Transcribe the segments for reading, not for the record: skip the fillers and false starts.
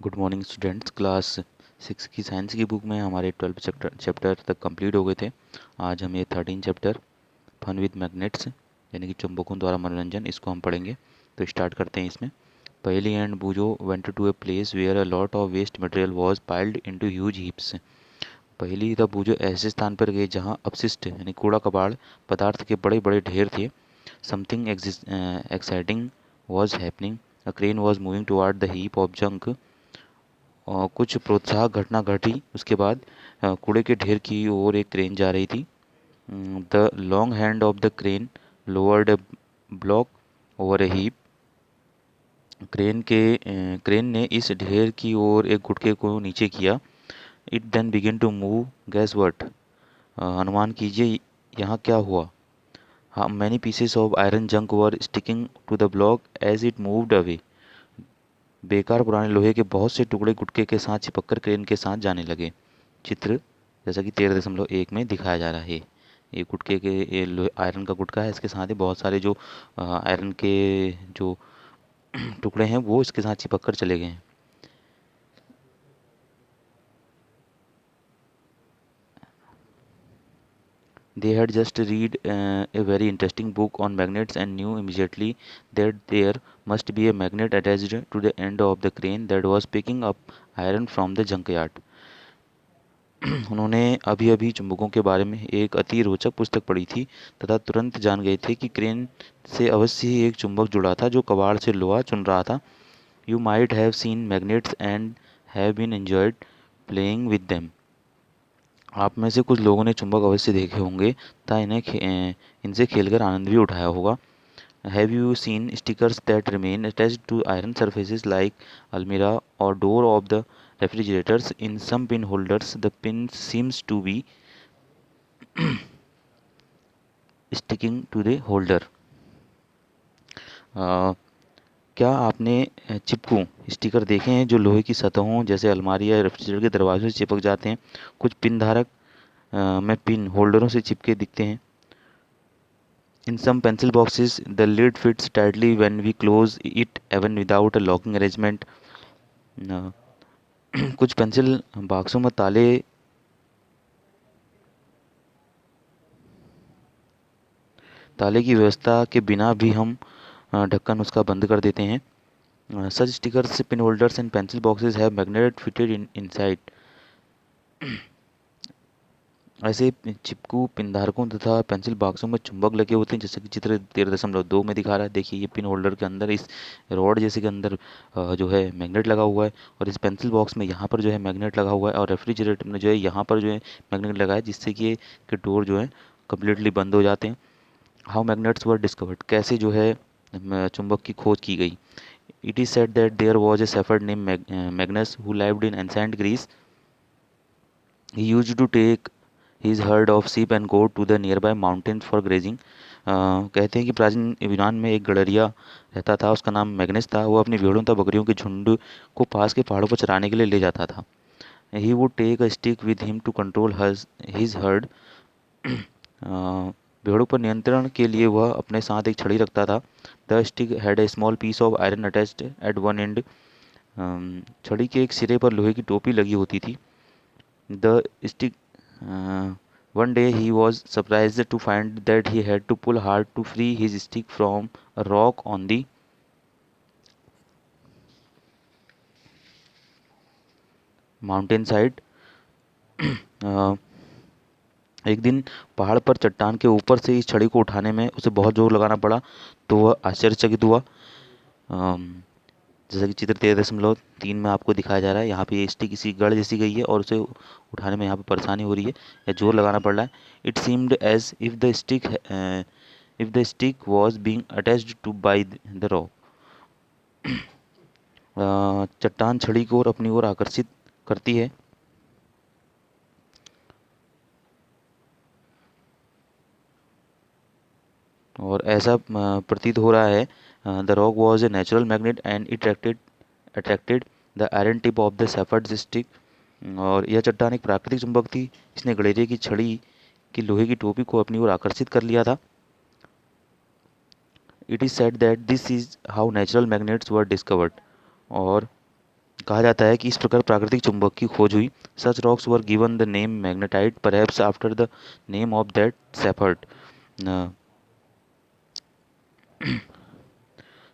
Good morning students. Class 6 की science की book में हमारे 12 चैप्टर तक कंप्लीट हो गए थे। आज हम ये 13 चैप्टर फन विद मैग्नेट्स यानी कि चुंबकों द्वारा मनोरंजन, इसको हम पढ़ेंगे। तो स्टार्ट करते हैं इसमें। Paheli and Boojho went to a place where a lot of waste material was piled into huge heaps. Paheli तब बूजो ऐसे स्थान पर गए जहाँ अपशिष्ट यानी कूड़ा कबाड़ पदार्थ के बड़े बड़े ढेर थे। Something exciting was happening. A crane was moving toward the heap of junk. कुछ प्रोत्साहक घटना घटी उसके बाद। कूड़े के ढेर की ओर एक क्रेन जा रही थी। The long hand of the crane lowered A block over A heap. Crane ने इस ढेर की ओर एक गुटके को नीचे किया। It then begin to move. Guess what? अनुमान कीजिए यहाँ क्या हुआ। हाँ, many pieces of iron junk were sticking to the block as it moved away. बेकार पुराने लोहे के बहुत से टुकड़े गुटके के साथ चिपककर क्रेन के साथ जाने लगे। चित्र जैसा कि 13.1 में दिखाया जा रहा है। ये गुटके के आयरन का गुटका है, इसके साथ ही बहुत सारे जो आयरन के जो टुकड़े हैं वो इसके साथ चिपक कर चले गए हैं। They had just read a very interesting book on magnets and knew immediately that there must be a magnet attached to the end of the crane that was picking up iron from the junkyard. उन्होंने अभी अभी चुंबकों के बारे में एक अति रोचक पुस्तक पढ़ी थी तथा तुरंत जान गए थे कि क्रेन से अवश्य ही एक चुंबक जुड़ा था जो कबाड़ से लोहा चुन रहा था। You might have seen magnets and have been enjoyed playing with them. आप में से कुछ लोगों ने चुंबक अवश्य देखे होंगे तथा इनसे खेलकर आनंद भी उठाया होगा। Have you seen stickers that remain attached to iron surfaces like almirah or door of the refrigerators? In some pin holders the pin seems to be sticking to the holder. क्या आपने चिपकू स्टिकर देखे हैं जो लोहे की सतहों जैसे अलमारी या रेफ्रिजरेटर के दरवाजों से चिपक जाते हैं? कुछ पिन धारक में पिन होल्डरों से चिपके दिखते हैं। In some pencil boxes, the lid fits tightly when we close it even without a locking arrangement. Uh, कुछ पेंसिल बॉक्सों में ताले की व्यवस्था के बिना भी हम ढक्कन उसका बंद कर देते हैं। Such stickers, pin holders and pencil boxes have magnet fitted inside. ऐसे चिपकू पिनधारकों तथा पेंसिल बॉक्सों में चुंबक लगे होते हैं, जैसे कि चित्र 13.2 में दिखा रहा है। देखिए, ये पिन होल्डर के अंदर इस रॉड जैसे के अंदर जो है मैग्नेट लगा हुआ है, और इस पेंसिल बॉक्स में यहाँ पर जो है मैग्नेट लगा हुआ है, और रेफ्रिजरेटर में जो है यहाँ पर जो है मैग्नेट लगा है, जिससे कि ये डोर जो है कम्प्लीटली बंद हो जाते हैं। How magnets were discovered? कैसे जो है चुंबक की खोज की गई। It is said that there was a shepherd name Magnus who lived in ancient Greece. He used to take his herd of sheep and go to the nearby mountains for grazing. कहते हैं कि प्राचीन यूनान में एक गडरिया रहता था, उसका नाम मैग्नस था। वो अपनी भेड़ों तथा बकरियों के झुंड को पास के पहाड़ों पर चराने के लिए ले जाता था। He would take a stick with him to control his herd. भेड़ों पर नियंत्रण के लिए वह अपने साथ एक छड़ी रखता था। The stick had a small piece of iron attached at one end. छड़ी के एक सिरे पर लोहे की टोपी लगी होती थी। The stick one day he was surprised to find that he had to pull hard to free his stick from a rock on the mountain side. एक दिन पहाड़ पर चट्टान के ऊपर से इस छड़ी को उठाने में उसे बहुत जोर लगाना पड़ा, तो वह आश्चर्यचकित हुआ। जैसा कि चित्र 13.3 में आपको दिखाया जा रहा है, यहाँ पे ये स्टिक किसी गढ़ जैसी गई है और उसे उठाने में यहाँ पे परेशानी हो रही है या जोर लगाना पड़ रहा है। It seemed as if the stick was being attached to by the rock. चट्टान छड़ी को और अपनी ओर आकर्षित करती है। और ऐसा प्रतीत हो रहा है। The rock was a natural magnet and it attracted the iron tip of the shepherd's stick. और यह चट्टान एक प्राकृतिक चुंबक थी, इसने गडेरिया की छड़ी की लोहे की टोपी को अपनी ओर आकर्षित कर लिया था। It is said that this is how natural magnets were discovered. और कहा जाता है कि इस प्रकार प्राकृतिक चुंबक की खोज हुई। Such rocks were given the name magnetite perhaps after the name of that shepherd.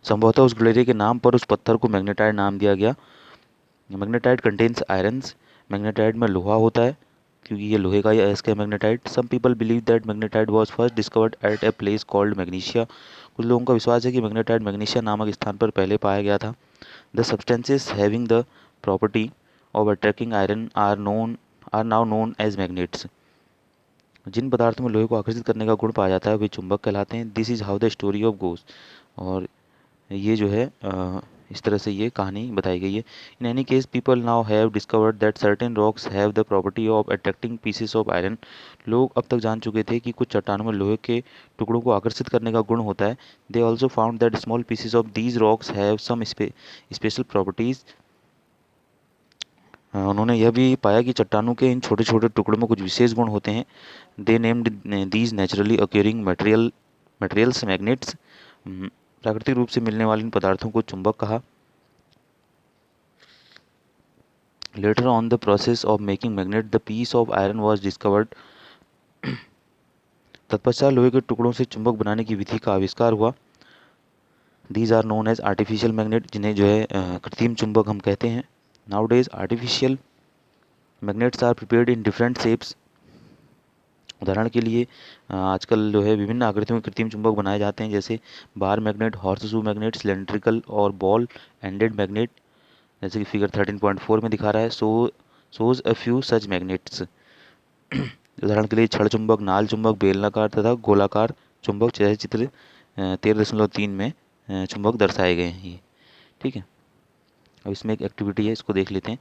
संभवतः उस गलेरिया के नाम पर उस पत्थर को मैग्नेटाइट नाम दिया गया। मैग्नेटाइट कंटेन्स आयरन्स, मैग्नेटाइट में लोहा होता है क्योंकि ये लोहे का ही अयस्क है magnetite. Some people believe that magnetite was first discovered at a place called Magnesia. कुछ लोगों का विश्वास है कि मैग्नेटाइट मैग्नीशिया नामक स्थान पर पहले पाया गया था। The substances having the property of attracting iron are now known as magnets. जिन पदार्थों में लोहे को आकर्षित करने का गुण पाया जाता है वे चुंबक कहलाते हैं। This is how the story of goes. और ये जो है इस तरह से ये कहानी बताई गई है। In any case people now have discovered that certain rocks have the property of attracting pieces of iron. लोग अब तक जान चुके थे कि कुछ चट्टानों में लोहे के टुकड़ों को आकर्षित करने का गुण होता है। They also found that small pieces of these rocks have some special properties. उन्होंने यह भी पाया कि चट्टानों के इन छोटे छोटे टुकड़ों में कुछ विशेष गुण होते हैं। They named these naturally occurring materials magnets. प्राकृतिक रूप से मिलने वाले इन पदार्थों को चुंबक कहा। Later on the process of making magnet the piece of iron was discovered. तत्पश्चात लोहे के टुकड़ों से चुंबक बनाने की विधि का आविष्कार हुआ। These are known as artificial magnet, जिन्हें जो है कृत्रिम चुंबक हम कहते हैं। Nowadays artificial magnets are prepared in different shapes. उदाहरण के लिए आजकल जो है विभिन्न आकृतियों में कृत्रिम चुंबक बनाए जाते हैं, जैसे bar magnet, horse shoe magnet, cylindrical और बॉल एंडेड मैग्नेट, जैसे कि फिगर 13.4 में दिखा रहा है। सोज अ फ्यू सच मैग्नेट्स। उदाहरण के लिए छड़ चुंबक, नाल चुंबक, बेलनाकार तथा गोलाकार चुंबक, जैसे चित्र 13.3 में चुंबक दर्शाए गए हैं ये। ठीक है, अब इसमें एक एक्टिविटी है, इसको देख लेते हैं।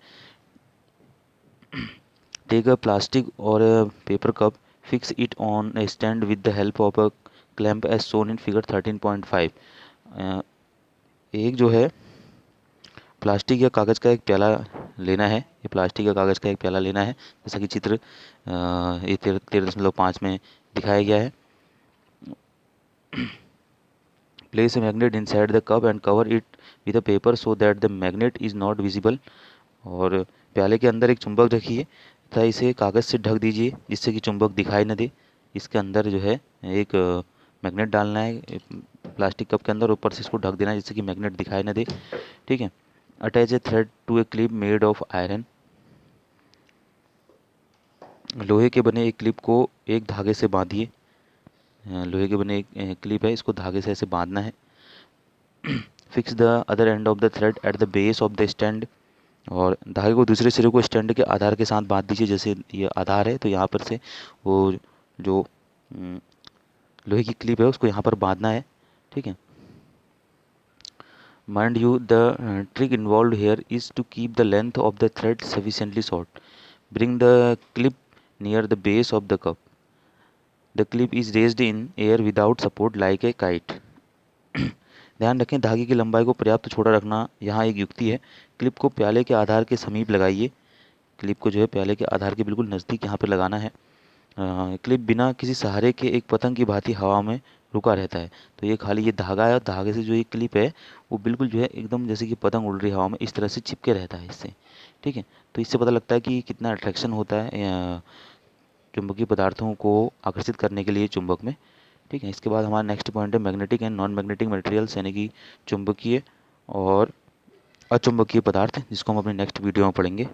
टेक अ प्लास्टिक और paper cup, fix it on a stand with the help of a clamp as shown in figure 13.5। एक जो है प्लास्टिक या कागज़ का एक प्याला लेना है, ये प्लास्टिक या कागज़ का एक प्याला लेना है, जैसा कि चित्र ये 13.5 में दिखाया गया है। Place a magnet inside the cup and cover it with a paper so that the magnet is not visible. और प्याले के अंदर एक चुंबक रखिए तथा इसे कागज़ से ढक दीजिए जिससे कि चुंबक दिखाई न दे। इसके अंदर जो है एक मैग्नेट डालना है प्लास्टिक कप के अंदर, ऊपर से इसको ढक देना है जिससे कि मैग्नेट दिखाई न दे। ठीक है। Attach a thread to a clip made of iron. लोहे के बने एक क्लिप को एक धागे से बांधिए। लोहे के बने एक क्लिप है, इसको धागे से ऐसे बांधना है। Fix the other end of the thread at the base of the stand. और धागे को दूसरे सिरे को स्टैंड के आधार के साथ बांध दीजिए। जैसे ये आधार है तो यहाँ पर से वो जो लोहे की क्लिप है उसको यहाँ पर बांधना है। ठीक है। Mind you the trick involve here is to keep the length of the thread sufficiently short. Bring the clip near the base of the cup. The clip is raised in air without support like a kite. ध्यान रखें धागे की लंबाई को पर्याप्त छोटा रखना यहाँ एक युक्ति है। क्लिप को प्याले के आधार के समीप लगाइए। क्लिप को जो है प्याले के आधार के बिल्कुल नज़दीक यहाँ पर लगाना है। क्लिप बिना किसी सहारे के एक पतंग की भांति हवा में रुका रहता है। तो ये खाली ये धागा है और धागे से जो ये क्लिप है वो बिल्कुल जो है एकदम जैसे कि पतंग उड़ रही हवा में इस तरह से चिपके रहता है इससे। ठीक है। तो इससे पता लगता है कि कितना अट्रैक्शन होता है चुंबकीय पदार्थों को आकर्षित करने के लिए चुंबक में। ठीक है। इसके बाद हमारा नेक्स्ट पॉइंट है magnetic and non magnetic materials, यानी कि चुंबकीय और अचुंबकीय पदार्थ, जिसको हम अपने नेक्स्ट वीडियो में पढ़ेंगे।